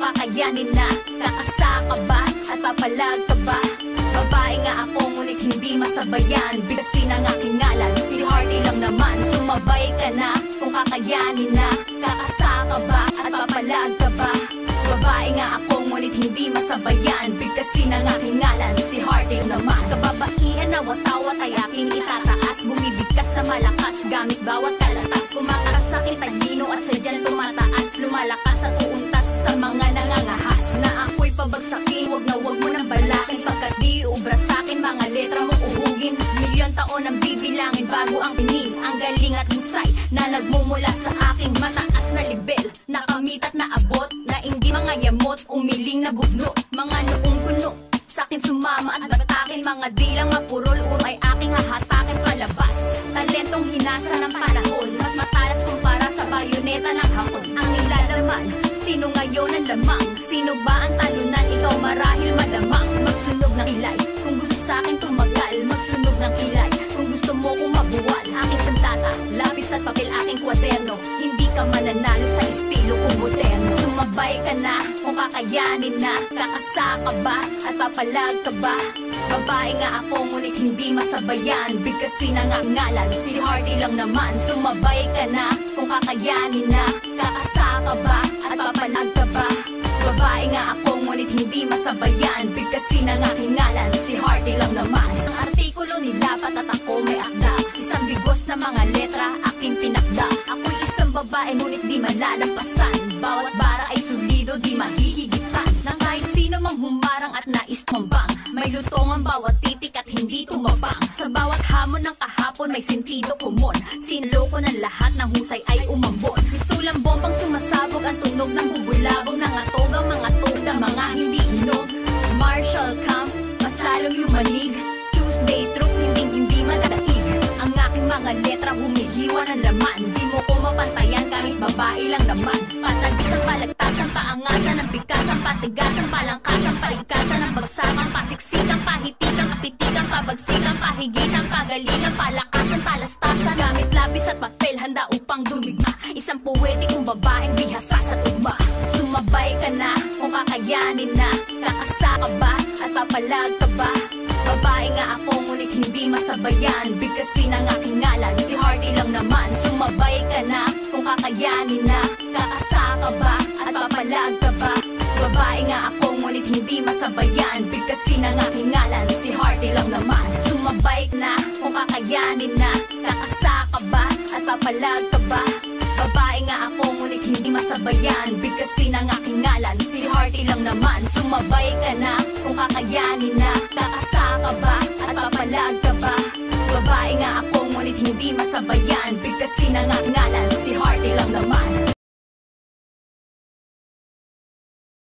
kakayanin na. Kakasa ka ba at papalag ka ba? Babae nga ako ngunit hindi masabayan. Bigkasin ang aking ngalan, si Hearty lang naman. Sumabay ka na kung kakayanin na. Kakasa ka ba at papalag ka ba? Babae nga ako ngunit hindi masabayan. Bigkasin ang aking ngalan, si Hearty lang naman. Kababaihan na watawat ay aking itataas. Bumibigkas na malakas gamit bawat kalatas. Kumakaras sa aking talino at sadyan tumataas. Lumalakas at uuntas sa mga nangangahas. Na ako'y pabagsakin, wag mo nang balakin. Pagkat di ubra sa'kin, mga letra mo uhugin. Milyon taon ang bibilangin bago ang pining. Ang galing at husay na nagmumula sa aking mataas na level. Nakamit at naabot, nainggi mga yamot, umiling na bugno. Mga noong kuno, sa'kin sumama at batakin. Mga dilang mapurol, ay aking hahatakin palabas. Talentong hinasa ng panahon, mas matalas kumpara sa bayoneta ng hapon. Ang nilalaman, sino ngayon ang lamang? Sino ba ang talunan? Ikaw marahil malamang. Magsunog ng kilay, kung gusto sa'kin tumagal. Magsunog ng kilay, kung gusto mo kong mabuwal. Aking sandata, lapis at papel, aking kwaderno. Hindi ka mananalo sa estilo kong moderno. Sumabay ka na kung kakayanin na. Kakasa ka ba at papalag ka ba? Babae nga ako ngunit hindi masabayan. Bigkasin ang aking ngalan, si Hearty lang naman. Sumabay ka na kung kakayanin na. Kakasa ka ba at papalag ka ba? Babae nga ako ngunit hindi masabayan. Bigkasin ang aking ngalan, si Hearty lang naman. Isang artikulo nilapat at ako may akda. Isang bigos na mga letra aking tinakda. Ako'y isang babae ngunit di malalampasan. Bawat bara ay solido, di mahihigitan. Nang kahit sino mang humarang at nais tumambang. May lutong ang bawat titik at hindi tumabang. Sa bawat hamon ng kahapon may sentido kumon. Sinloko ng lahat ng husay ay umambon. Pistulang bombang sumasabog, ang tunog ng bubulabog. Nangatog ang mga tugda, mga hindi hinog. Marshall Camp, mas lalong yumanig. Tuesday truth, hindi madadaig. Ang aking mga letra humihiwa ng laman. Di mo ko mapantayan kahit babae lang naman. Patagis ang palagtasan, paangasan ng bigkasan, patigasan, palangkasan, paigkasan ng bagsakan, pasiksikan, pahitikan, kapitikan, pabagsikan, pahigitan, pagalingan, palakasan, talastasan. Gamit lapis at papel, handa upang dumigma. Isang poetikong babaeng bihasa sa tugma. Sumabay ka na kung kakayanin na. Kakasa ka ba at papalag ka ba? Babae nga ako ngunit hindi masabayan. Bigkasin ang aking ngalan, si Hearty lang naman. Sumabay ka na kung kakayanin na. Kakasa ka ba at papalag ka ba? Babae nga ako ngunit hindi masabayan. Bigkasin ang aking ngalan, si Hearty lang naman. Sumabay na kung kakayanin na. Kakasa ka ba at papalag ka ba? Babae nga ako ngunit hindi masabayan. Bigkasin ang aking ngalan, si Hearty lang naman. Sumabay ka na kung kakayanin na. Kakasa ka ba at papalag ka ba? Babae nga ako ngunit hindi masabayan. Bigkasin ang aking ngalan.